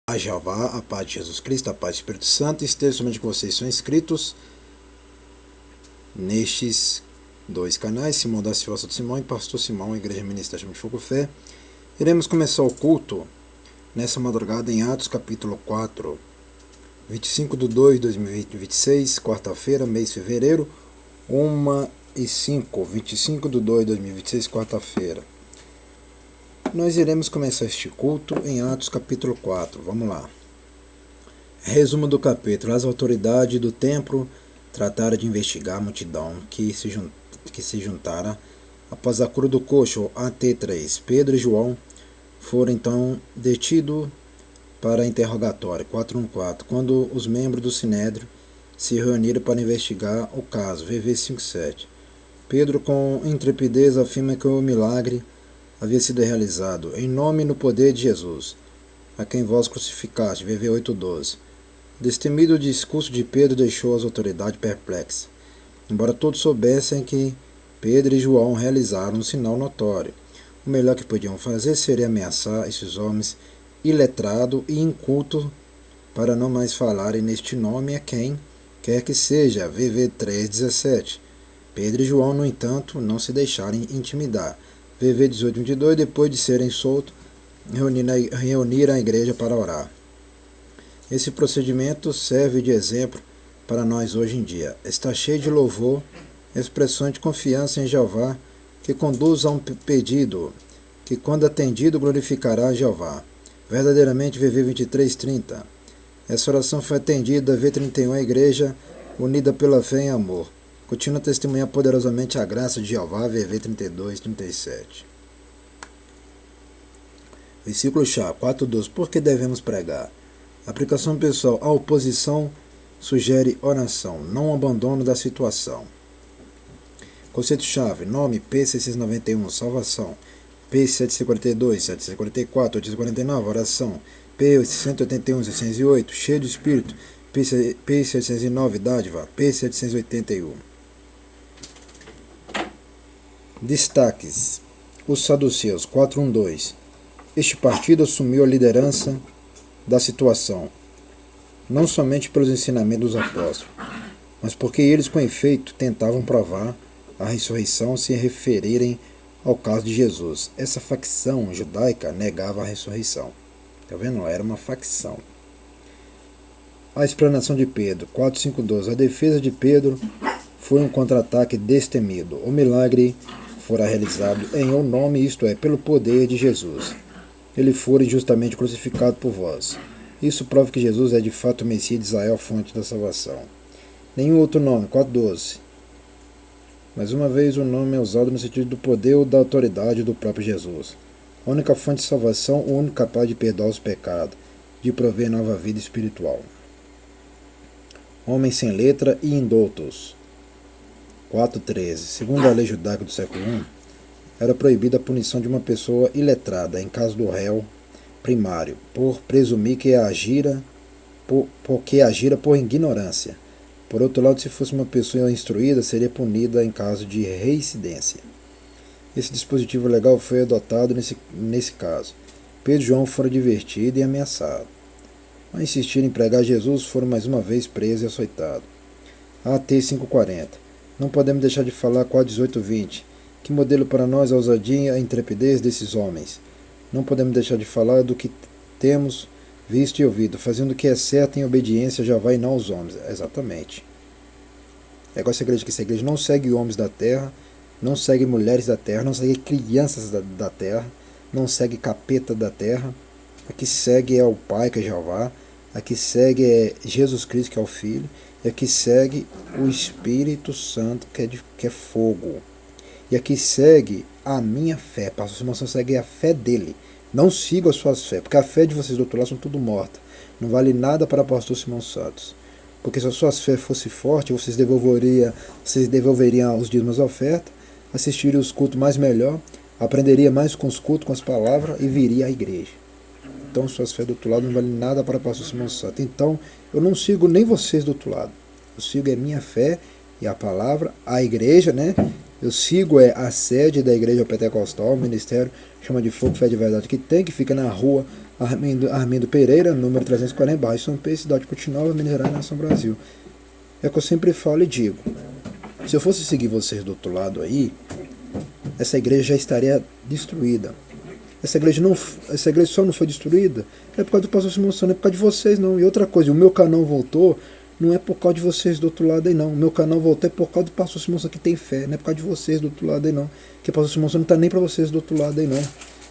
A Jeová, a paz de Jesus Cristo, a paz do Espírito Santo, esteja somente com vocês, são inscritos nestes dois canais, Simão da Silva Santo Simão e Pastor Simão, Igreja Ministra de Fogo Fé. Iremos começar o culto nessa madrugada em Atos capítulo 4, 25/2/2026, quarta-feira, mês de fevereiro, 1h05, 25/2/2026, quarta-feira. Nós iremos começar este culto em Atos capítulo 4. Vamos lá. Resumo do capítulo. As autoridades do templo trataram de investigar a multidão que se juntara após a cura do coxo AT3. Pedro e João foram então detidos para interrogatório. 414. Quando os membros do Sinédrio se reuniram para investigar o caso. VV 57. Pedro com intrepidez afirma que o milagre havia sido realizado em nome e no poder de Jesus, a quem vós crucificaste. VV 8:12. O destemido discurso de Pedro deixou as autoridades perplexas, embora todos soubessem que Pedro e João realizaram um sinal notório. O melhor que podiam fazer seria ameaçar esses homens iletrados e incultos para não mais falarem neste nome a quem quer que seja. VV 3:17. Pedro e João, no entanto, não se deixaram intimidar. VV 18:22. Depois de serem soltos, reuniram a igreja para orar. Esse procedimento serve de exemplo para nós hoje em dia. Está cheio de louvor, expressões de confiança em Jeová, que conduz a um pedido, que quando atendido glorificará a Jeová. Verdadeiramente, VV 23:30. Essa oração foi atendida. V31. A igreja, unida pela fé e amor, continua a testemunhar poderosamente a graça de Jeová. VV 32:37. Versículo-chave 4:12. Por que devemos pregar? Aplicação pessoal. A oposição sugere oração, não abandono da situação. Conceito-chave. Nome P691. Salvação. P742, 744, 849. Oração. P681, 608. Cheio do Espírito. P709. Dádiva. P781. Destaques. Os saduceus. 412. Este partido assumiu a liderança da situação, não somente pelos ensinamentos dos apóstolos, mas porque eles, com efeito, tentavam provar a ressurreição se referirem ao caso de Jesus. Essa facção judaica negava a ressurreição. Está vendo? Era uma facção. A explanação de Pedro. 4:5:12. A defesa de Pedro foi um contra-ataque destemido. O milagre fora realizado em o nome, isto é, pelo poder de Jesus. Ele fora injustamente crucificado por vós. Isso prova que Jesus é de fato o Messias de Israel, a fonte da salvação. Nenhum outro nome. 4:12. Mais uma vez, o nome é usado no sentido do poder ou da autoridade do próprio Jesus. A única fonte de salvação, o único capaz de perdoar os pecados, de prover nova vida espiritual. Homens sem letra e indoutos. 4:13. Segundo a lei judaica do século I, era proibida a punição de uma pessoa iletrada, em caso do réu primário, por presumir que agira por ignorância. Por outro lado, se fosse uma pessoa instruída, seria punida em caso de reincidência. Esse dispositivo legal foi adotado nesse caso. Pedro e João foram advertidos e ameaçados. Ao insistir em pregar Jesus, foram mais uma vez presos e açoitados. AT 540. Não podemos deixar de falar com a 18:20. Que modelo para nós a ousadia e a intrepidez desses homens. Não podemos deixar de falar do que temos visto e ouvido, fazendo o que é certo em obediência a Jeová e não aos homens. Exatamente. É igual essa igreja, que essa igreja não segue homens da terra, não segue mulheres da terra, não segue crianças da terra, não segue capeta da terra. A que segue é o Pai, que é Jeová. A que segue é Jesus Cristo, que é o Filho. E a que segue o Espírito Santo, que é fogo. E aqui segue a minha fé. Pastor Simão segue a fé dele. Não siga as suas fés, porque a fé de vocês do outro lado são tudo morta. Não vale nada para Pastor Simão Santos. Porque se as suas fés fossem fortes, vocês devolveriam os dízimos da oferta, assistiriam os cultos mais melhor, aprenderia mais com os cultos, com as palavras e viria à igreja. Então suas fés do outro lado não valem nada para Pastor Simão Santos. Então eu não sigo nem vocês do outro lado. Eu sigo a minha fé e a palavra, a igreja, né? Eu sigo a sede da igreja pentecostal, o ministério Chama de Fogo, Fé de Verdade, que fica na rua Armindo Pereira, número 340, bairro São Pedro, cidade de Putinova, Minas Gerais, Nação Brasil. É o que eu sempre falo e digo. Se eu fosse seguir vocês do outro lado aí, essa igreja já estaria destruída. Essa igreja só não foi destruída é por causa do pastor Simão Santos, não é por causa de vocês não. E outra coisa, o meu canal voltou, não é por causa de vocês do outro lado aí não. O meu canal voltou é por causa do pastor Simão Santos que tem fé, não é por causa de vocês do outro lado aí não. Porque o pastor Simão Santos não está nem para vocês do outro lado aí não.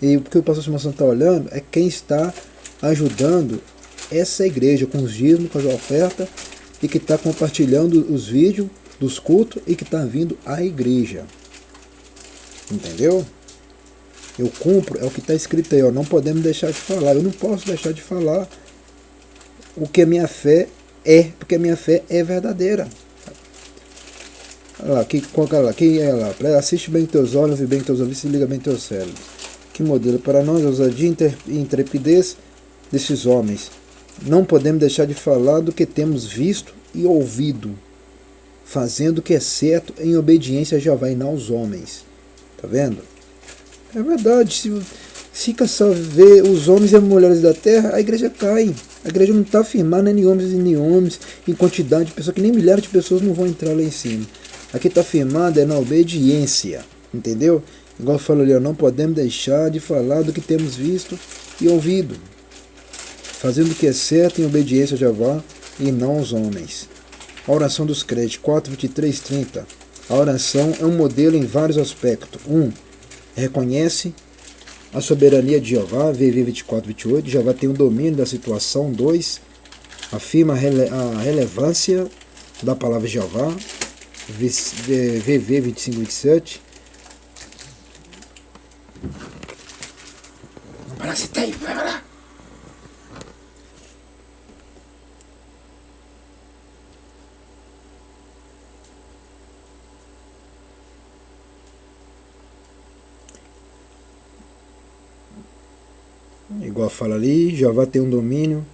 E o que o pastor Simão Santos está olhando é quem está ajudando essa igreja com os dízimos, com as ofertas, e que está compartilhando os vídeos dos cultos e que está vindo à igreja. Entendeu? Eu cumpro, é o que está escrito aí, ó, não podemos deixar de falar. Eu não posso deixar de falar o que a minha fé é, porque a minha fé é verdadeira. Olha lá, quem é lá? Assiste bem teus olhos, ouve bem teus ouvidos e liga bem teus cérebros. Que modelo para nós, a ousadia e intrepidez desses homens. Não podemos deixar de falar do que temos visto e ouvido, fazendo o que é certo em obediência a Jeová e não aos homens. Tá vendo? É verdade, se fica só ver os homens e as mulheres da terra, a igreja cai. A igreja não está firmada nem em homens, em quantidade de pessoas, que nem milhares de pessoas não vão entrar lá em cima. Aqui está firmada é na obediência, entendeu? Igual eu falo ali, não podemos deixar de falar do que temos visto e ouvido, fazendo o que é certo em obediência a Jeová e não aos homens. A oração dos crentes, 4, 23, 30. A oração é um modelo em vários aspectos. 1. Reconhece a soberania de Jeová, VV 24, 28. Jeová tem o domínio da situação. 2. Afirma a relevância da palavra de Jeová, VV 25, 27. Vai lá. Igual fala ali, Jeová tem um domínio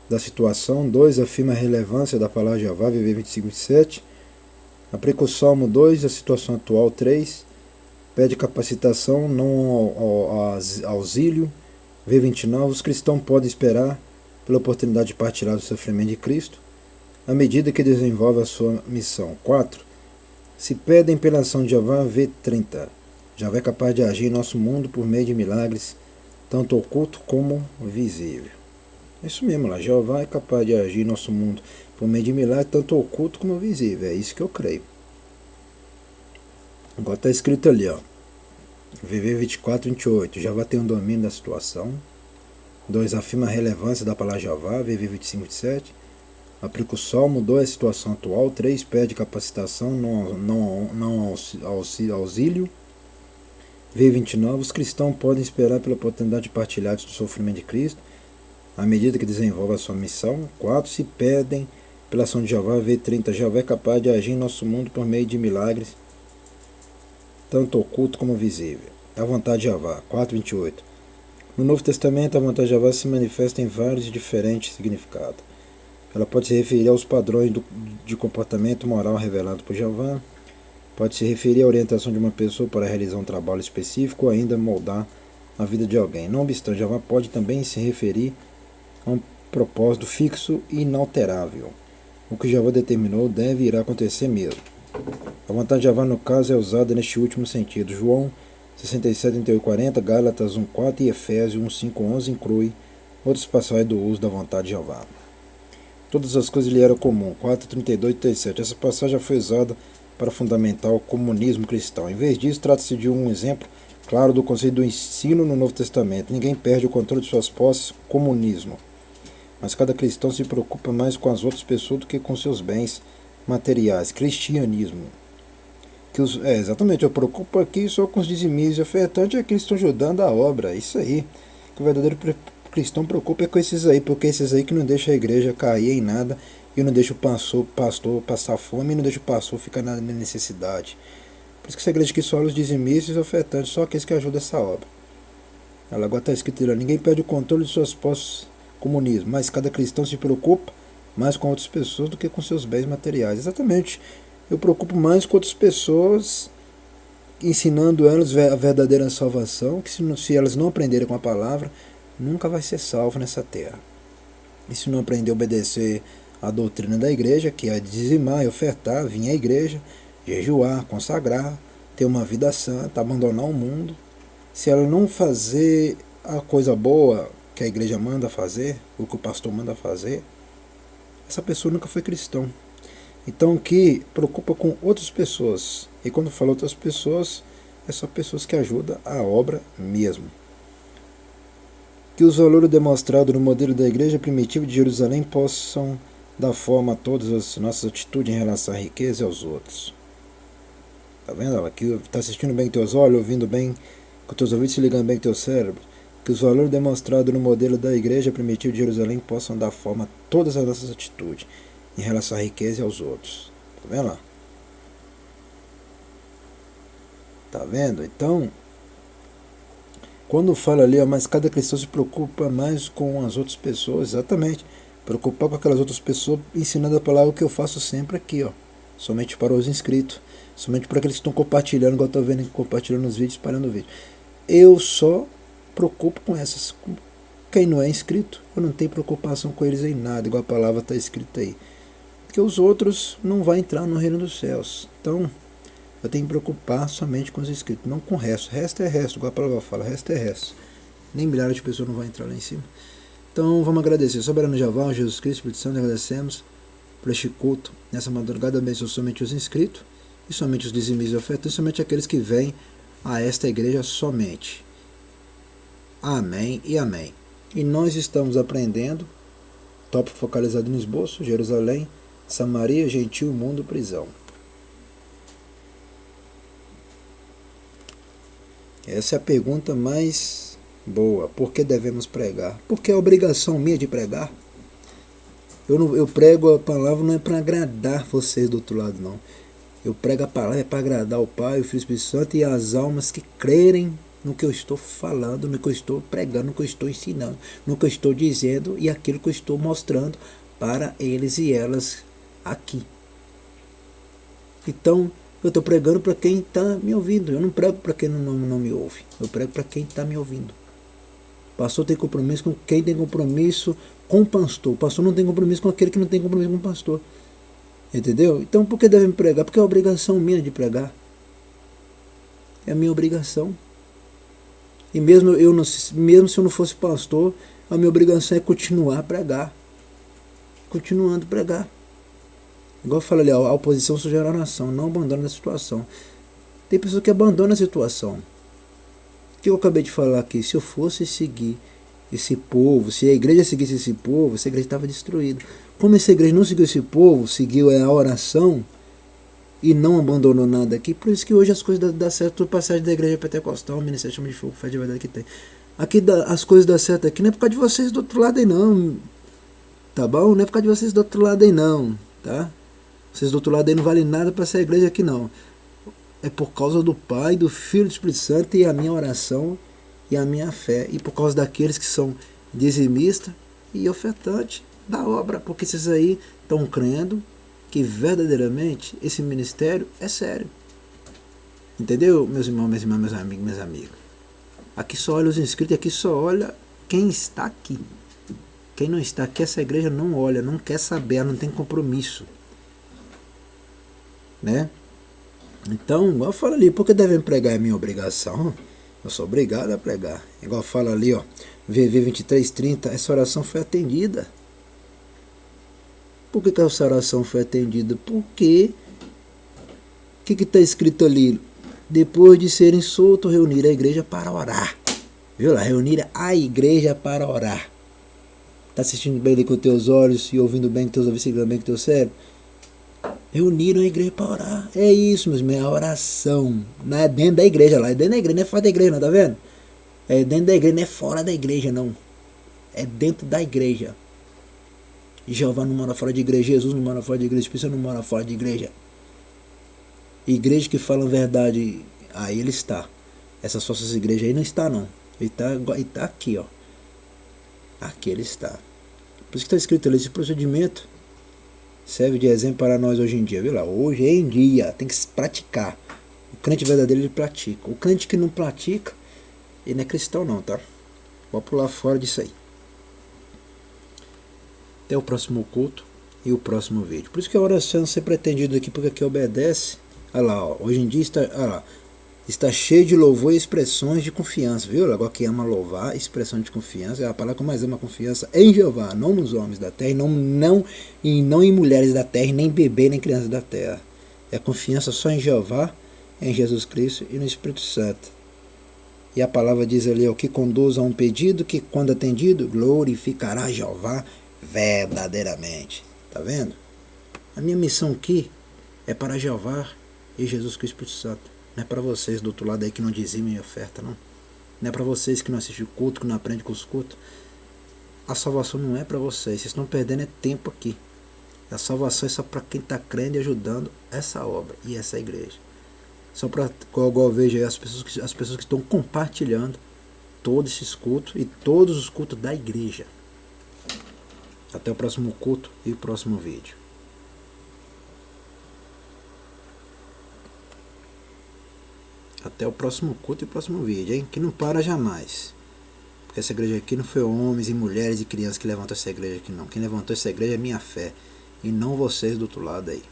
da situação. 2. Afirma a relevância da palavra Jeová, VV 25, 27. Aplica o Salmo 2, a situação atual. 3. Pede capacitação, não auxílio. V29. Os cristãos podem esperar pela oportunidade de partilhar do sofrimento de Cristo à medida que desenvolve a sua missão. 4. Se pedem pela ação de Jeová, V30. Jeová é capaz de agir em nosso mundo por meio de milagres, tanto oculto como visível. É isso mesmo lá, Jeová é capaz de agir em nosso mundo por meio de milagres, tanto oculto como visível. É isso que eu creio. Agora está escrito ali, ó. VV 24, 28. Jeová tem um domínio da situação. 2. Afirma a relevância da palavra Jeová, VV 25, 27. Aplica o Salmo 2, a situação atual. 3. Pede capacitação, não auxílio. V29. Os cristãos podem esperar pela oportunidade de partilhar do sofrimento de Cristo à medida que desenvolve a sua missão. 4. Se pedem pela ação de Jeová, V30. Jeová é capaz de agir em nosso mundo por meio de milagres, tanto oculto como visível. A vontade de Jeová, 4:28. No Novo Testamento, a vontade de Jeová se manifesta em vários e diferentes significados. Ela pode se referir aos padrões de comportamento moral revelado por Jeová, pode se referir à orientação de uma pessoa para realizar um trabalho específico ou ainda moldar a vida de alguém. Não obstante, Jeová pode também se referir a um propósito fixo e inalterável. O que Jeová determinou deve e irá acontecer mesmo. A vontade de Jeová, no caso, é usada neste último sentido. João 67, 38, 40, Gálatas 1:4 e Efésios 1:5, 11 inclui outros passagens do uso da vontade de Jeová. Todas as coisas lhe eram comum, 4:32 e 37. Essa passagem já foi usada para fundamentar o comunismo cristão. Em vez disso, trata-se de um exemplo claro do conceito do ensino no Novo Testamento. Ninguém perde o controle de suas posses, comunismo. Mas cada cristão se preocupa mais com as outras pessoas do que com seus bens materiais, cristianismo. Exatamente, eu preocupo aqui só com os dizimistas e ofertantes, é que eles estão ajudando a obra, isso aí. Que o verdadeiro cristão preocupa é com esses aí, porque esses aí que não deixam a igreja cair em nada, e não deixam o pastor passar fome, e não deixam o pastor ficar na necessidade. Por isso que essa igreja aqui só olha os dizimistas e ofertantes, só aqueles que ajudam essa obra. Ela agora está escrito lá, ninguém perde o controle de suas posses, comunismo, mas cada cristão se preocupa mais com outras pessoas do que com seus bens materiais. Exatamente. Eu preocupo mais com outras pessoas, ensinando elas a verdadeira salvação, que se elas não aprenderem com a palavra, nunca vai ser salvo nessa terra. E se não aprender a obedecer a doutrina da igreja, que é dizimar e ofertar, vir à igreja, jejuar, consagrar, ter uma vida santa, abandonar o mundo, se ela não fazer a coisa boa que a igreja manda fazer, o que o pastor manda fazer, essa pessoa nunca foi cristão. Então que preocupa com outras pessoas. E quando falo outras pessoas, é só pessoas que ajudam a obra mesmo. Que os valores demonstrados no modelo da igreja primitiva de Jerusalém possam dar forma a todas as nossas atitudes em relação à riqueza e aos outros. Tá vendo? Aqui está assistindo bem com teus olhos, ouvindo bem com teus ouvidos, se ligando bem com teu cérebro. Que os valores demonstrados no modelo da igreja primitiva de Jerusalém possam dar forma a todas as nossas atitudes em relação à riqueza e aos outros. Tá vendo lá? Tá vendo? Então, quando fala ali, ó, mas cada cristão se preocupa mais com as outras pessoas, exatamente. Preocupar com aquelas outras pessoas, ensinando a palavra que eu faço sempre aqui, ó. Somente para os inscritos. Somente para aqueles que estão compartilhando, igual eu estou vendo, compartilhando os vídeos, espalhando o vídeo. Eu só preocupo com essas. Quem não é inscrito, eu não tenho preocupação com eles em nada, igual a palavra está escrita aí. Porque os outros não vão entrar no reino dos céus. Então, eu tenho que me preocupar somente com os inscritos, não com o resto. Resto é resto, igual a palavra fala, resto é resto. Nem milhares de pessoas não vão entrar lá em cima. Então, vamos agradecer. Soberano Jeová, Jesus Cristo, Espírito Santo, agradecemos por este culto. Nessa madrugada, abençoe somente os inscritos, e somente os dizimistas e ofertas, e somente aqueles que vêm a esta igreja somente. Amém e amém. E nós estamos aprendendo, tópico focalizado no esboço, Jerusalém, Samaria, Gentil, Mundo, Prisão. Essa é a pergunta mais boa. Por que devemos pregar? Porque é obrigação minha de pregar. Eu prego a palavra não é para agradar vocês do outro lado, não. Eu prego a palavra é para agradar o Pai, o Filho e o Espírito Santo e as almas que crerem no que eu estou falando, no que eu estou pregando, no que eu estou ensinando, no que eu estou dizendo e aquilo que eu estou mostrando para eles e elas aqui. Então, eu estou pregando para quem está me ouvindo. Eu não prego para quem não me ouve. Eu prego para quem está me ouvindo. O pastor tem compromisso com quem tem compromisso com o pastor. O pastor não tem compromisso com aquele que não tem compromisso com o pastor. Entendeu? Então, por que devem pregar? Porque é a obrigação minha de pregar. É a minha obrigação. E mesmo se eu não fosse pastor, a minha obrigação é continuar a pregar. Continuando a pregar. Igual eu falei ali, a oposição sugere a nação, não abandona a situação. Tem pessoas que abandonam a situação. O que eu acabei de falar aqui? Se eu fosse seguir esse povo, se a igreja seguisse esse povo, essa igreja estava destruída. Como essa igreja não seguiu esse povo, seguiu a oração e não abandonou nada aqui, por isso que hoje as coisas dão certo. Toda passagem da igreja pentecostal, o ministério chama de fogo, fé de verdade que tem. Aqui as coisas dão certo aqui, não é por causa de vocês do outro lado aí não. Tá bom? Não é por causa de vocês do outro lado aí não. Tá? Vocês do outro lado aí não valem nada para essa igreja aqui não. É por causa do Pai, do Filho e do Espírito Santo e a minha oração e a minha fé. E por causa daqueles que são dizimistas e ofertantes da obra. Porque esses aí estão crendo que verdadeiramente esse ministério é sério. Entendeu, meus irmãos, minhas irmãs, meus amigos, minhas amigas? Aqui só olha os inscritos, aqui só olha quem está aqui. Quem não está aqui, essa igreja não olha, não quer saber, não tem compromisso. Né? Então, igual fala ali, porque devem pregar é minha obrigação. Eu sou obrigado a pregar. Igual fala ali, ó, VV 23:30, essa oração foi atendida. Por que essa oração foi atendida? Porque o que está escrito ali? Depois de serem soltos, reunir a igreja para orar. Viu lá? Reunir a igreja para orar. Está assistindo bem ali com teus olhos e ouvindo bem com teus ouvidos, seguindo bem com teu cérebro? Reuniram a igreja para orar. É isso, meus irmãos, é a oração. Não é dentro da igreja lá, é dentro da igreja, não é fora da igreja, não, tá vendo? É dentro da igreja, não é fora da igreja, não. É dentro da igreja. Jeová não mora fora de igreja, Jesus não mora fora de igreja, Espírito não mora fora de igreja. Igreja que falam verdade, aí ele está. Essas falsas igrejas aí não está, não. Ele está aqui, ó. Aqui ele está. Por isso que está escrito ali, esse procedimento serve de exemplo para nós hoje em dia, viu lá? Hoje em dia tem que se praticar. O crente verdadeiro ele pratica. O crente que não pratica, ele não é cristão não, tá? Vou pular fora disso aí. Até o próximo culto e o próximo vídeo. Por isso que a oração sempre é atendida aqui, porque aqui obedece. Olha lá, ó, hoje em dia está cheio de louvor e expressões de confiança, viu? Agora que ama louvar, expressão de confiança, é a palavra que mais ama confiança em Jeová, não nos homens da terra, e não em mulheres da terra, nem bebê, nem crianças da terra. É confiança só em Jeová, em Jesus Cristo e no Espírito Santo. E a palavra diz ali, ó, que conduz a um pedido que, quando atendido, glorificará Jeová verdadeiramente. Tá vendo? A minha missão aqui é para Jeová e Jesus Cristo e Espírito Santo. Não é para vocês do outro lado aí que não dizimem e oferta, não. Não é para vocês que não assistem o culto, que não aprendem com os cultos. A salvação não é para vocês. Vocês estão perdendo tempo aqui. A salvação é só para quem está crendo e ajudando essa obra e essa igreja. Só para, igual eu vejo aí, as pessoas que estão compartilhando todos esses cultos e todos os cultos da igreja. Até o próximo culto e o próximo vídeo. Até o próximo culto e o próximo vídeo, hein? Que não para jamais. Porque essa igreja aqui não foi homens e mulheres e crianças que levantou essa igreja aqui, não. Quem levantou essa igreja é minha fé. E não vocês do outro lado aí.